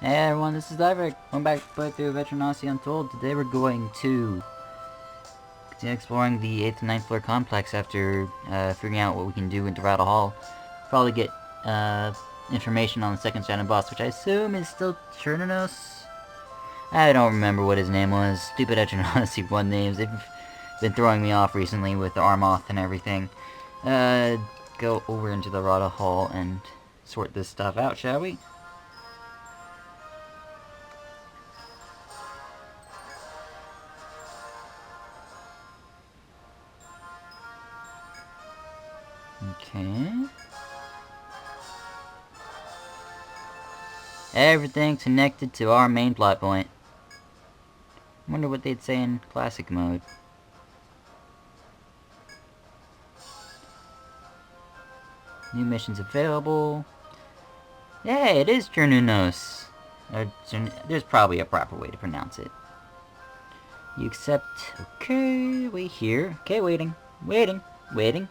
Hey everyone, this is Diver. Welcome back to play through Cernnunos Untold. Today we're going to continue exploring the 8th and 9th floor complex after figuring out what we can do in Dorado Hall. Probably get information on the second shadow boss, which I assume is still Cernnunos. I don't remember what his name was. Stupid Cernnunos 1 names. They've been throwing me off recently with the Armoth and everything. Go over into the Dorado Hall and sort this stuff out, shall we? Okay. Everything's connected to our main plot point. Wonder what they'd say in classic mode. New missions available. Hey, it is Cernnunos. There's probably a proper way to pronounce it. You accept. Okay, wait here. Okay, waiting. Waiting.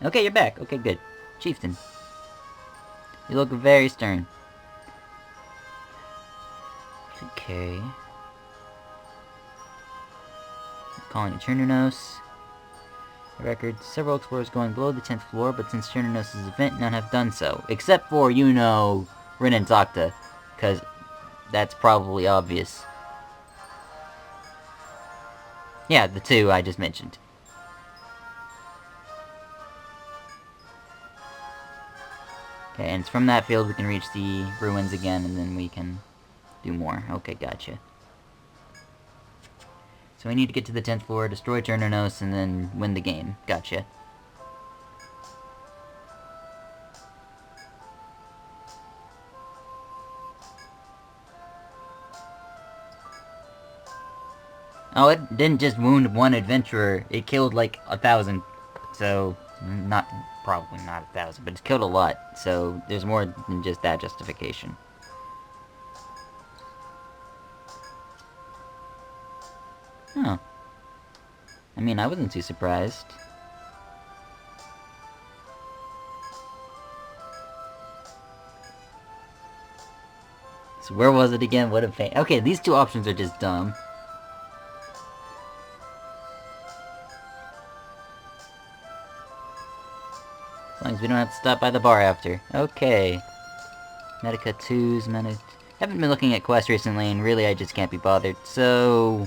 Okay, you're back. Okay, good. Chieftain. You look very stern. Okay. Calling it Cernnunos. Record, several explorers going below the 10th floor, but since Cernnunos' event, none have done so. Except for, Rin and Zakta. Because that's probably obvious. Yeah, the two I just mentioned. Okay, and it's from that field we can reach the ruins again, and then we can do more. Okay, gotcha. So we need to get to the 10th floor, destroy Cernnunos, and then win the game. Gotcha. Oh, it didn't just wound one adventurer, it killed like 1,000. So, probably not 1,000, but it's killed a lot. So, there's more than just that justification. Huh. I mean, I wasn't too surprised. So where was it again? What a pain. Okay, these two options are just dumb. As long as we don't have to stop by the bar after. Okay. Medica 2's haven't been looking at quests recently, and really I just can't be bothered, so...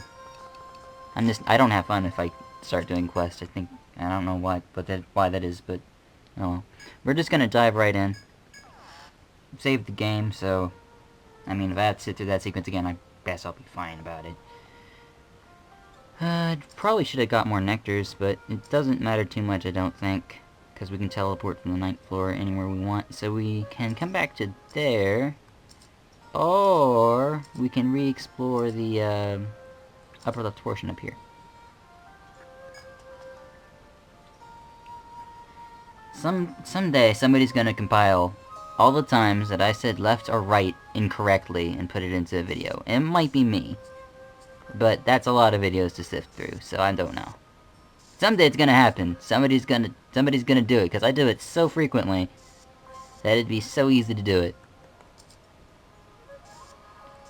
I don't have fun if I start doing quests. I don't know why that is, but... Oh. We're just gonna dive right in. Save the game, so... I mean, if I have to sit through that sequence again, I guess I'll be fine about it. Probably should have got more nectars, but it doesn't matter too much, I don't think. Because we can teleport from the 9th floor anywhere we want, so we can come back to there. Or we can re-explore the upper left portion up here. Someday somebody's gonna compile all the times that I said left or right incorrectly and put it into a video. It might be me, but that's a lot of videos to sift through, so I don't know. Someday it's gonna happen. Somebody's gonna do it, because I do it so frequently that it'd be so easy to do it.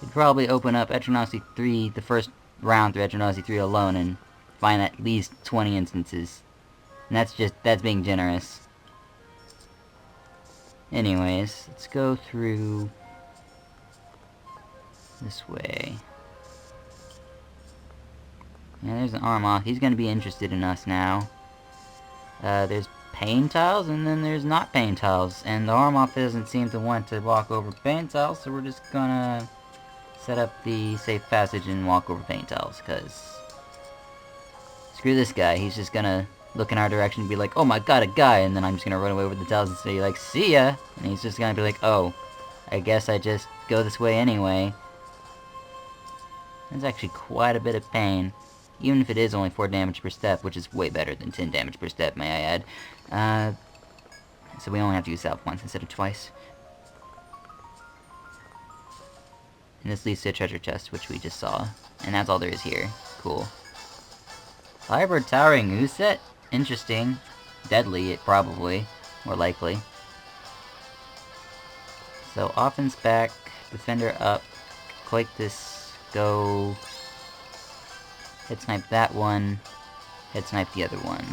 You'd probably open up Cernnunos 3, the first round through Cernnunos 3 alone, and find at least 20 instances. And that's being generous. Anyways, let's go through this way. Yeah, there's an Armoth. He's gonna be interested in us now. There's pain tiles, and then there's not pain tiles. And the Armoth doesn't seem to want to walk over pain tiles, so we're just gonna set up the safe passage and walk over pain tiles, because... Screw this guy, he's just gonna look in our direction and be like, oh my god, a guy! And then I'm just gonna run away with the tiles and say, like, see ya! And he's just gonna be like, oh, I guess I just go this way anyway. That's actually quite a bit of pain. Even if it is only 4 damage per step, which is way better than 10 damage per step, may I add. So we only have to use that once instead of twice. And this leads to a treasure chest, which we just saw. And that's all there is here. Cool. Firebird Towering Ooze set? Interesting. Deadly, it probably. More likely. So, offense back, defender up. Coictus, go... Head snipe that one. Head snipe the other one.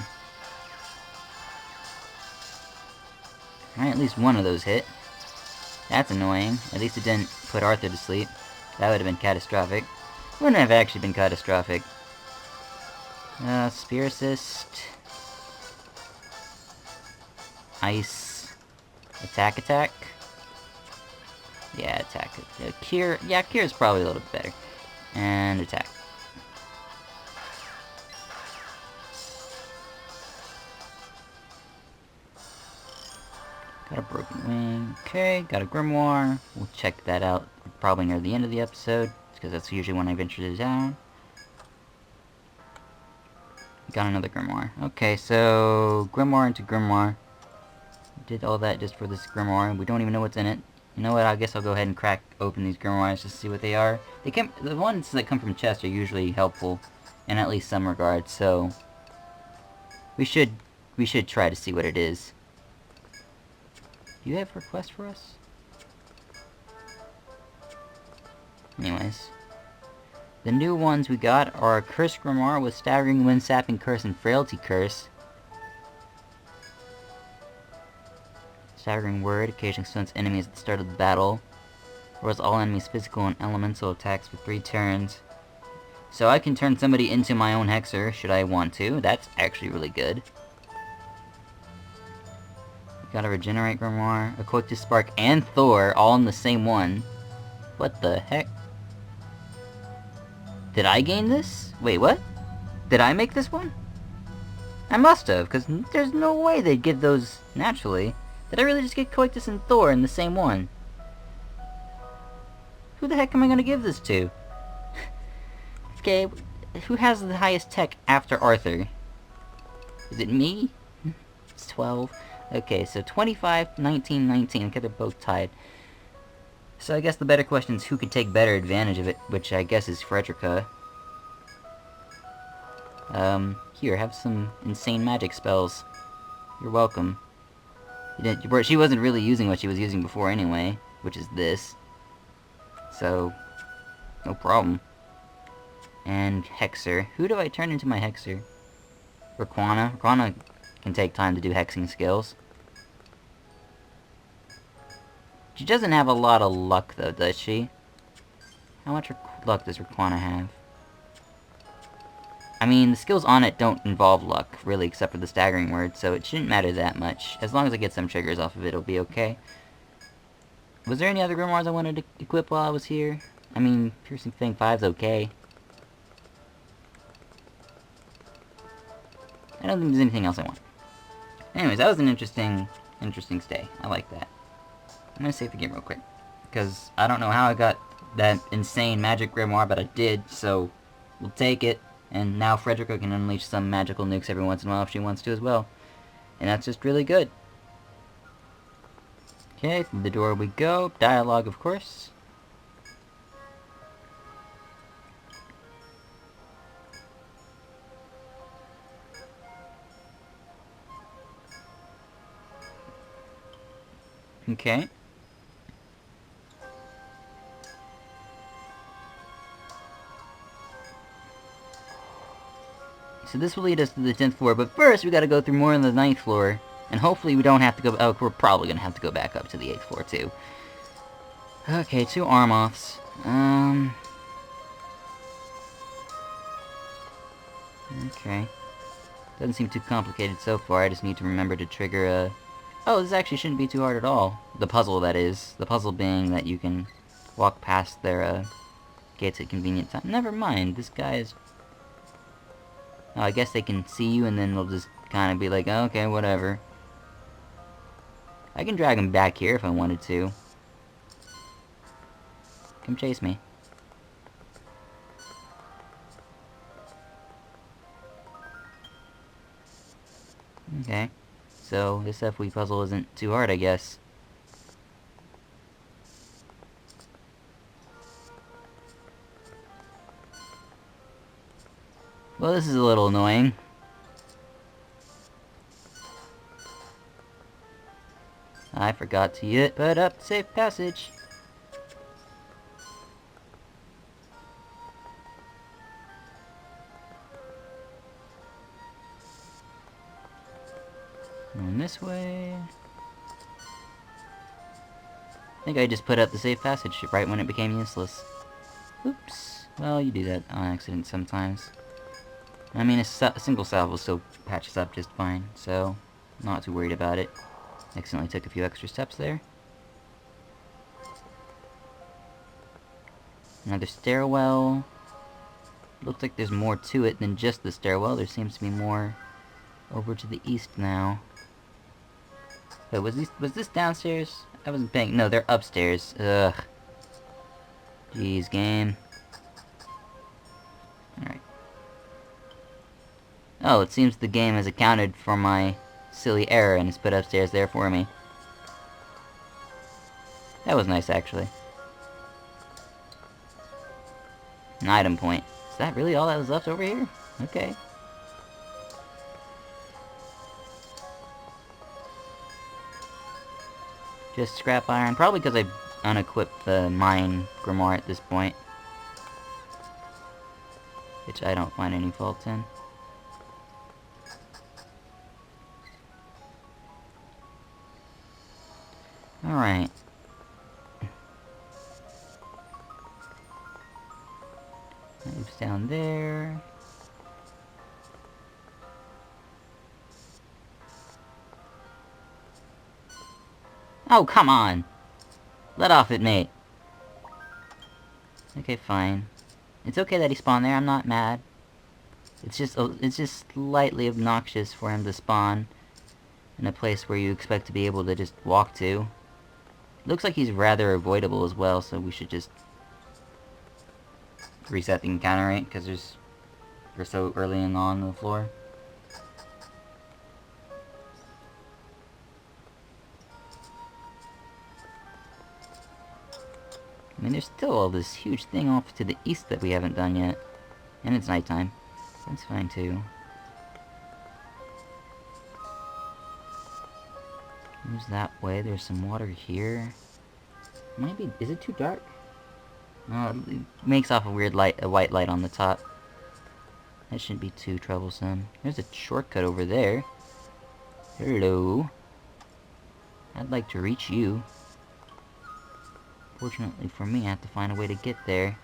Alright, at least one of those hit. That's annoying. At least it didn't put Arthur to sleep. That would have been catastrophic. Wouldn't have actually been catastrophic. Spear assist. Ice. Attack. Yeah, attack. Cure. Yeah, cure is probably a little bit better. And attack. Got a broken wing. Okay, got a grimoire. We'll check that out probably near the end of the episode, because that's usually when I venture it down. Got another grimoire. Okay, so grimoire into grimoire. Did all that just for this grimoire. We don't even know what's in it. You know what? I guess I'll go ahead and crack open these grimoires just to see what they are. The ones that come from chests are usually helpful in at least some regards. So we should try to see what it is. Do you have requests for us? Anyways. The new ones we got are a Curse Grimoire with Staggering Wind, Sapping Curse, and Frailty Curse. Staggering Word occasionally stunts enemies at the start of the battle. Or as all enemies' physical and elemental attacks for 3 turns. So I can turn somebody into my own Hexer, should I want to. That's actually really good. Got a Regenerate Grimoire, a Coictus Spark, and Thor, all in the same one. What the heck? Did I gain this? Wait, what? Did I make this one? I must have, because there's no way they'd give those naturally. Did I really just get Coictus and Thor in the same one? Who the heck am I going to give this to? Okay, who has the highest tech after Arthur? Is it me? It's 12. Okay, so 25, 19, 19. Okay, they're both tied. So I guess the better question is who could take better advantage of it, which I guess is Frederica. Here, have some insane magic spells. You're welcome. She wasn't really using what she was using before anyway, which is this. So, no problem. And Hexer. Who do I turn into my Hexer? Raquana. Raquana can take time to do hexing skills. She doesn't have a lot of luck, though, does she? How much luck does Raquana have? I mean, the skills on it don't involve luck, really, except for the Staggering Word, so it shouldn't matter that much. As long as I get some triggers off of it, it'll be okay. Was there any other grimoires I wanted to equip while I was here? I mean, Piercing Fang 5's okay. I don't think there's anything else I want. Anyways, that was an interesting stay. I like that. I'm gonna save the game real quick, because I don't know how I got that insane magic grimoire, but I did, so we'll take it. And now Frederica can unleash some magical nukes every once in a while if she wants to as well. And that's just really good. Okay, through the door we go. Dialogue, of course. Okay. So this will lead us to the 10th floor, but first we gotta go through more on the 9th floor. And hopefully we don't have to go... Oh, we're probably gonna have to go back up to the 8th floor, too. Okay, 2 Armoths. Okay. Doesn't seem too complicated so far, I just need to remember to trigger a... Oh, this actually shouldn't be too hard at all. The puzzle, that is. The puzzle being that you can walk past their, gates at convenient time. Never mind, this guy is... Oh, I guess they can see you and then they'll just kind of be like, oh, okay, whatever. I can drag him back here if I wanted to. Come chase me. Okay. So, this FW puzzle isn't too hard, I guess. Well, this is a little annoying. I forgot to put up safe passage. Going this way. I think I just put up the safe passage right when it became useless. Oops. Well, you do that on accident sometimes. I mean, a single salvo still patches up just fine, so not too worried about it. Accidentally took a few extra steps there. Another stairwell. Looks like there's more to it than just the stairwell. There seems to be more over to the east now. Wait, was this downstairs? I wasn't paying. No, they're upstairs. Ugh. Jeez, game. Alright. Oh, it seems the game has accounted for my silly error and has put upstairs there for me. That was nice, actually. An item point. Is that really all that was left over here? Okay. Just scrap iron. Probably because I unequipped the mine grimoire at this point. Which I don't find any fault in. Alright. Moves down there. Oh, come on! Let off it, mate. Okay, fine. It's okay that he spawned there, I'm not mad. It's just slightly obnoxious for him to spawn in a place where you expect to be able to just walk to. Looks like he's rather avoidable as well, so we should just reset the encounter rate, because we're so early on the floor. I mean, there's still all this huge thing off to the east that we haven't done yet. And it's nighttime. That's fine, too. Moves that way. There's some water here. Might be... Is it too dark? No, it makes off a weird light, a white light on the top. That shouldn't be too troublesome. There's a shortcut over there. Hello. I'd like to reach you. Fortunately for me, I have to find a way to get there.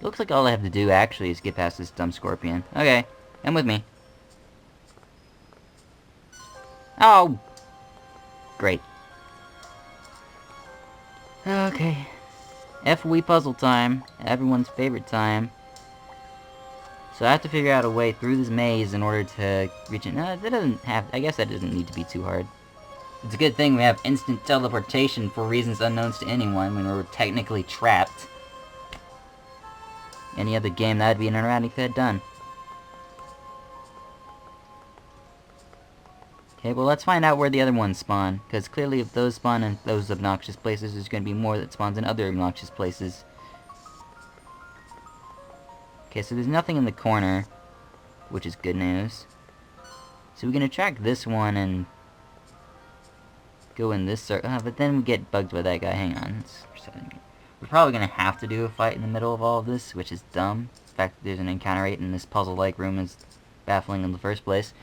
Looks like all I have to do actually is get past this dumb scorpion. Okay, come with me. Oh! Great. Okay. FWE puzzle time. Everyone's favorite time. So I have to figure out a way through this maze in order to reach it. No, that doesn't have... I guess that doesn't need to be too hard. It's a good thing we have instant teleportation for reasons unknowns to anyone when we're technically trapped. Any other game, that'd be an erratic fed done. Okay, well let's find out where the other ones spawn. Because clearly if those spawn in those obnoxious places, there's going to be more that spawns in other obnoxious places. Okay, so there's nothing in the corner, which is good news. So we can attract this one and go in this circle. But then we get bugged by that guy. Hang on. We're probably going to have to do a fight in the middle of all of this, which is dumb. The fact that there's an encounter rate in this puzzle-like room is baffling in the first place.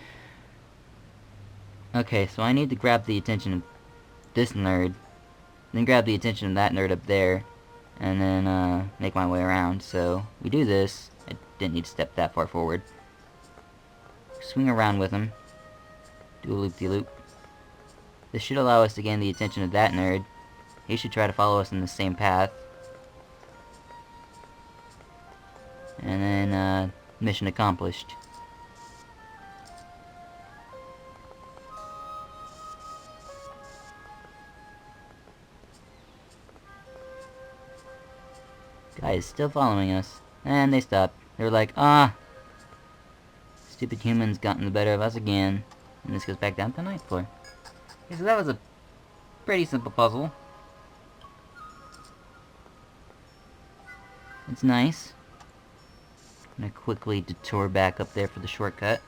Okay, so I need to grab the attention of this nerd, then grab the attention of that nerd up there, and then make my way around. So we do this. I didn't need to step that far forward. Swing around with him. Do a loop-de-loop. This should allow us to gain the attention of that nerd. He should try to follow us in the same path. And then, mission accomplished. Guy is still following us. And they stopped. They were like, ah! Stupid humans gotten the better of us again. And this goes back down to the ninth floor. Okay, so that was a pretty simple puzzle. It's nice. I'm gonna quickly detour back up there for the shortcut.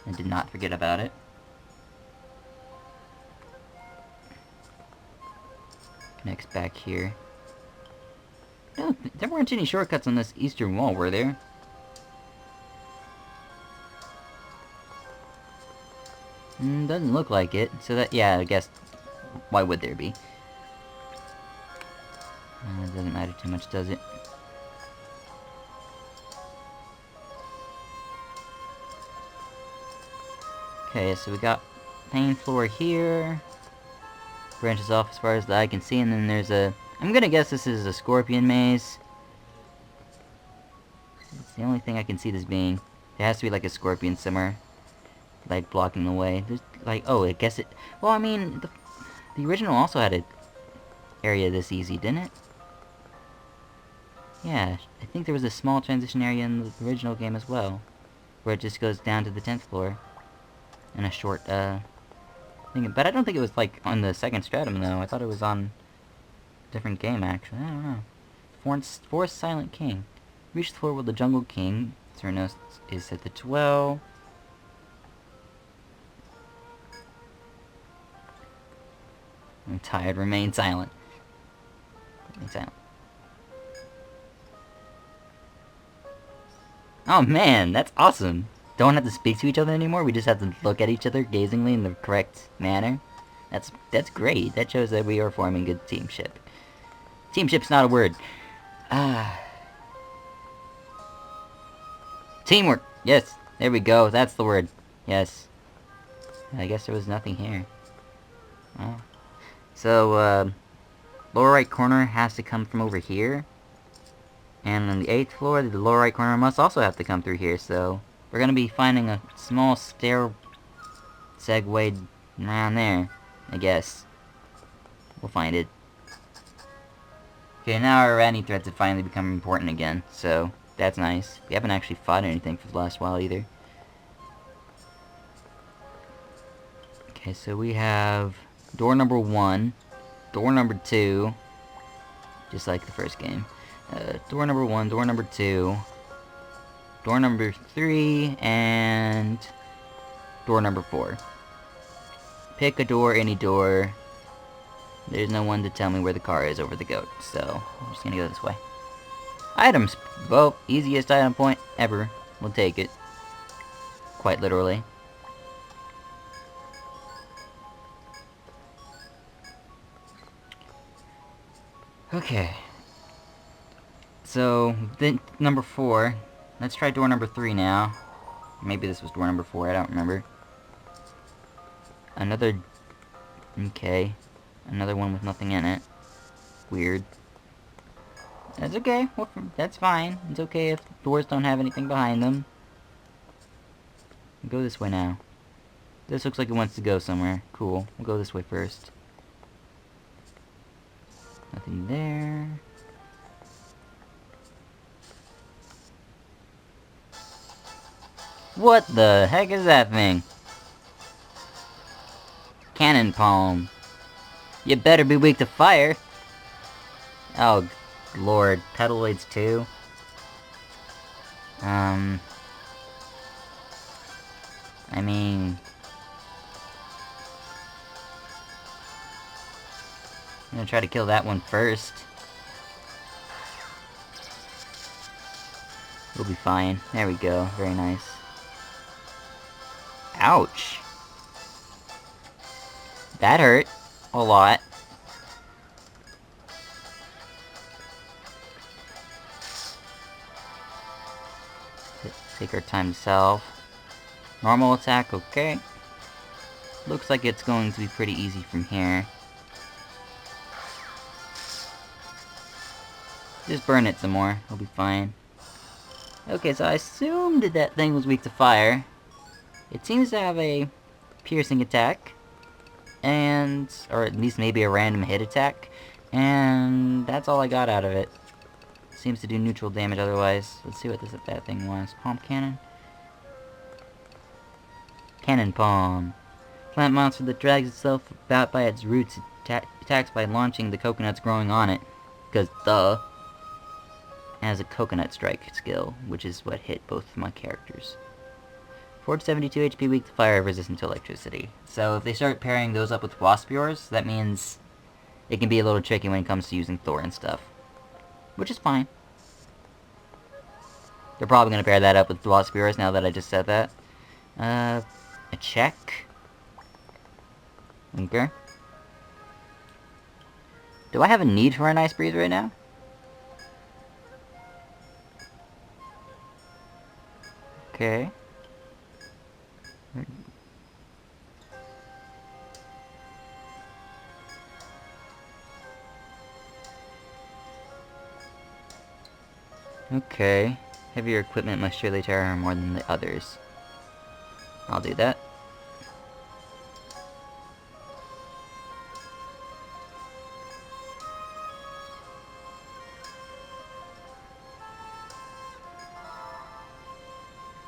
I did not forget about it. Connects back here. No, there weren't any shortcuts on this eastern wall, were there? Doesn't look like it. So that, yeah, I guess, why would there be? It doesn't matter too much, does it? Okay, so we got main floor here. Branches off as far as the eye can see, and then there's a... I'm gonna guess this is a scorpion maze. It's the only thing I can see this being. There has to be like a scorpion somewhere, like blocking the way. There's like, oh, I guess it... Well, I mean, the original also had a area this easy, didn't it? Yeah, I think there was a small transition area in the original game as well, where it just goes down to the 10th floor in a short, thing. But I don't think it was, like, on the second stratum, though. I thought it was on a different game, actually. I don't know. Forest Silent King. Reach the floor with the Jungle King. Cernnunos is at the 12. I'm tired. Remain silent. Remain silent. Oh man, that's awesome. Don't have to speak to each other anymore. We just have to look at each other gazingly in the correct manner. That's great. That shows that we are forming good teamship. Teamship's not a word. Teamwork. Yes, there we go. That's the word. Yes. I guess there was nothing here. Oh. So, lower right corner has to come from over here. And on the 8th floor, the lower right corner must also have to come through here, so... We're gonna be finding a small stair... segue around there, I guess. We'll find it. Okay, now our Randy threats have finally become important again, so... That's nice. We haven't actually fought anything for the last while, either. Okay, so we have... door number 1. Door number 2. Just like the first game. Door number 1, door number 2, door number 3, and door number 4. Pick a door, any door. There's no one to tell me where the car is over the goat, so I'm just gonna go this way. Items! Well, easiest item point ever. We'll take it. Quite literally. Okay. So, then number 4. Let's try door number 3 now. Maybe this was door number 4, I don't remember. Another... Okay. Another one with nothing in it. Weird. That's okay. Well, that's fine. It's okay if doors don't have anything behind them. Go this way now. This looks like it wants to go somewhere. Cool. We'll go this way first. Nothing there. What the heck is that thing? Cannon palm. You better be weak to fire. Oh, lord. Petaloids too? I mean... I'm gonna try to kill that one first. We'll be fine. There we go. Very nice. Ouch. That hurt. A lot. Take our time to solve. Normal attack, okay. Looks like it's going to be pretty easy from here. Just burn it some more. It'll be fine. Okay, so I assumed that thing was weak to fire. It seems to have a piercing attack. And... or at least maybe a random hit attack. And that's all I got out of it. Seems to do neutral damage otherwise. Let's see what that thing was. Palm cannon? Cannon palm. Plant monster that drags itself about by its roots attacks by launching the coconuts growing on it. Because, duh. It has a coconut strike skill, which is what hit both of my characters. 472 HP, weak to fire, resistant to electricity. So if they start pairing those up with Waspures, that means it can be a little tricky when it comes to using Thor and stuff. which is fine. They're probably going to pair that up with Lost Spheres now that I just said that. A check. Okay. Do I have a need for an Ice Breeze right now? Okay. Okay. Heavier equipment must surely tear her more than the others. I'll do that.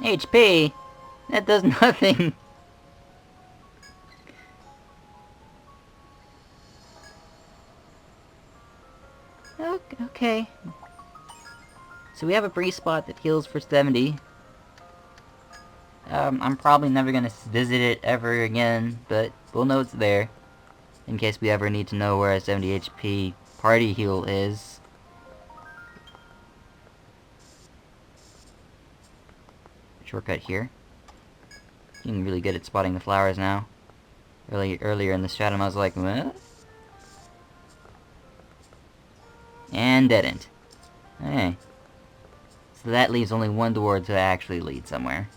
HP? That does nothing. Okay. So we have a breeze spot that heals for 70. I'm probably never gonna visit it ever again, but we'll know it's there. In case we ever need to know where a 70 HP party heal is. Shortcut here. Getting really good at spotting the flowers now. Earlier in the stratum I was like, what? And didn't. Okay. So that leaves only one door to actually lead somewhere.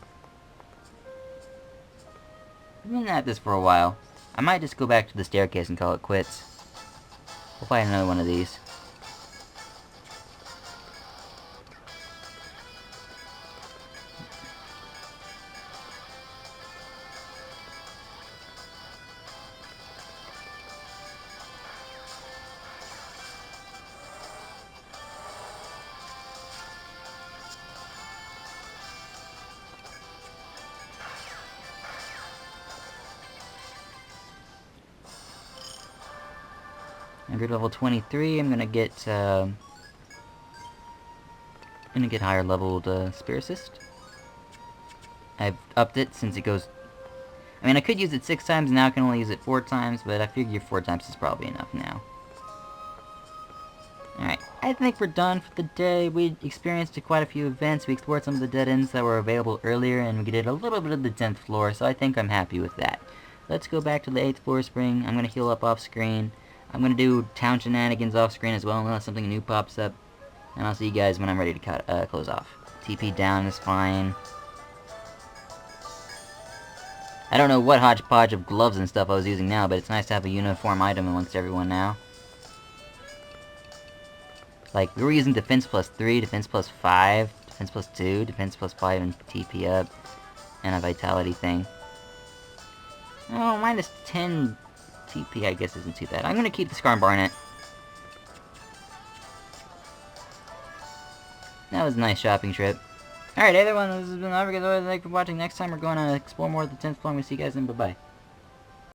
I've been at this for a while. I might just go back to the staircase and call it quits. We'll find another one of these. Under level 23, I'm gonna get higher leveled Spear Assist. I've upped it since it goes... I mean, I could use it 6 times, now I can only use it 4 times, but I figure 4 times is probably enough now. Alright, I think we're done for the day. We experienced quite a few events, we explored some of the dead ends that were available earlier, and we did a little bit of the 10th floor, so I think I'm happy with that. Let's go back to the 8th floor spring. I'm gonna heal up off screen. I'm gonna do town shenanigans off screen as well, unless something new pops up. And I'll see you guys when I'm ready to close off. TP down is fine. I don't know what hodgepodge of gloves and stuff I was using now, but it's nice to have a uniform item amongst everyone now. Like, we were using defense plus 3, defense plus 5, defense plus 2, defense plus 5, and TP up. And a vitality thing. Oh, minus 10 TP I guess isn't too bad. I'm gonna keep the Scar and Barnet. That was a nice shopping trip. Alright everyone, this has been Alright, thanks for watching. Next time we're going to explore more of the 10th floor, and we'll see you guys then. Bye-bye.